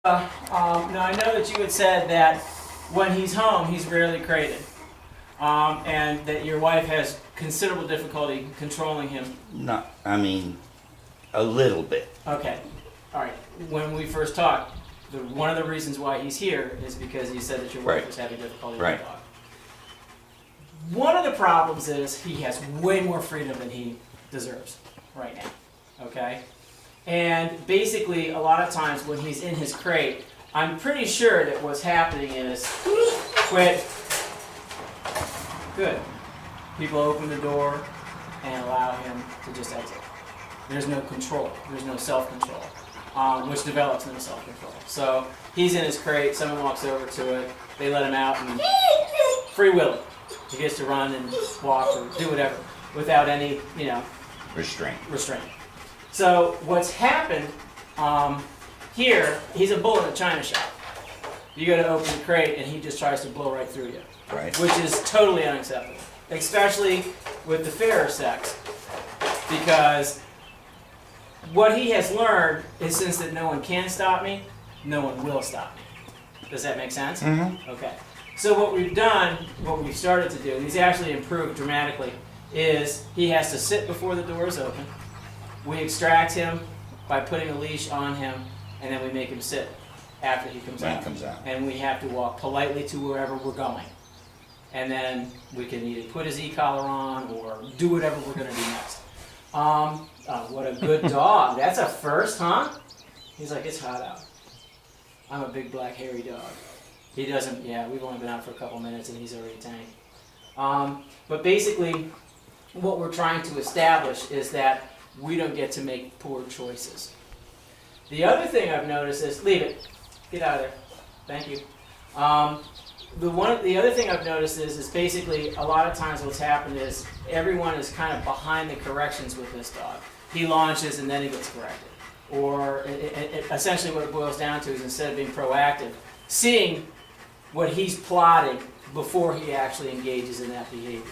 Now I know that you had said that when he's home, he's rarely crated, and that your wife has considerable difficulty controlling him. No, I mean, a little bit. Okay, all right. When we first talked, one of the reasons why he's here is because you said that your wife Right. was having difficulty with Right. the dog. One of the problems is he has way more freedom than he deserves right now. Okay. And basically, a lot of times when he's in his crate, I'm pretty sure that what's happening is, quit. Good. People open the door and allow him to just exit. There's no control. There's no self-control, which develops no self-control. So he's in his crate. Someone walks over to it. They let him out and free will it. He gets to run and walk or do whatever without any, Restraint. restraint. So what's happened here, he's a bull in a china shop. You go to open the crate and he just tries to blow right through you, Right. which is totally unacceptable, especially with the fairer sex, because what he has learned is since that no one can stop me, no one will stop me. Does that make sense? Mm-hmm. Okay. So what we've done, what we've started to do, and he's actually improved dramatically, is he has to sit before the door is open. We extract him by putting a leash on him, and then we make him sit after he comes When he out. comes out. And we have to walk politely to wherever we're going. And then we can either put his e-collar on or do whatever we're going to do next. What a good dog. That's a first, huh? He's like, it's hot out. I'm a big black hairy dog. He doesn't, we've only been out for a couple minutes and he's already tanked. But basically, what we're trying to establish is that we don't get to make poor choices. The other thing I've noticed is, leave it, get out of there, thank you. The other thing I've noticed is basically a lot of times what's happened is everyone is kind of behind the corrections with this dog. He launches and then he gets corrected. Or essentially what it boils down to is instead of being proactive, seeing what he's plotting before he actually engages in that behavior.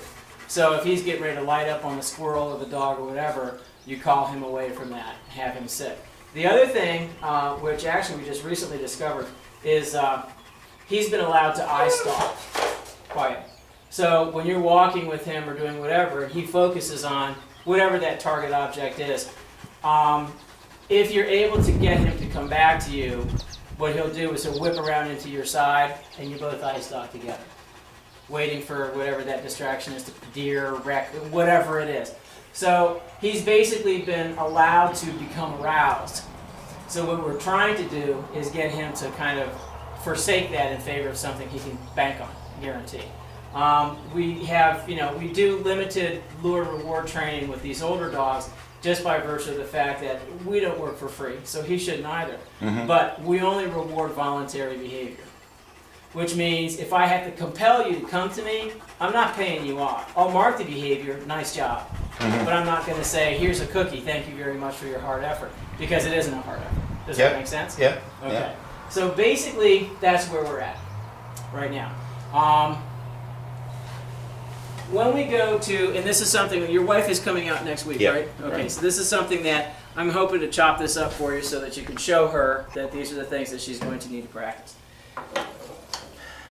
So if he's getting ready to light up on the squirrel or the dog or whatever, you call him away from that, have him sit. The other thing, which actually we just recently discovered, is he's been allowed to eye stalk. Quiet. So when you're walking with him or doing whatever, he focuses on whatever that target object is. If you're able to get him to come back to you, what he'll do is he'll whip around into your side and you both eye stalk together, waiting for whatever that distraction is, deer, wreck, whatever it is. So he's basically been allowed to become aroused. So what we're trying to do is get him to kind of forsake that in favor of something he can bank on, guarantee. We have, we do limited lure reward training with these older dogs just by virtue of the fact that we don't work for free, so he shouldn't either. Mm-hmm. But we only reward voluntary behavior, which means if I have to compel you to come to me, I'm not paying you off. I'll mark the behavior, nice job, but I'm not going to say, here's a cookie, thank you very much for your hard effort, because it isn't a hard effort. Does that make sense? Yeah. Okay. Yep. So basically, that's where we're at right now. When we go to, and this is something, your wife is coming out next week, Yep. right? Okay, Right. so this is something that I'm hoping to chop this up for you so that you can show her that these are the things that she's going to need to practice.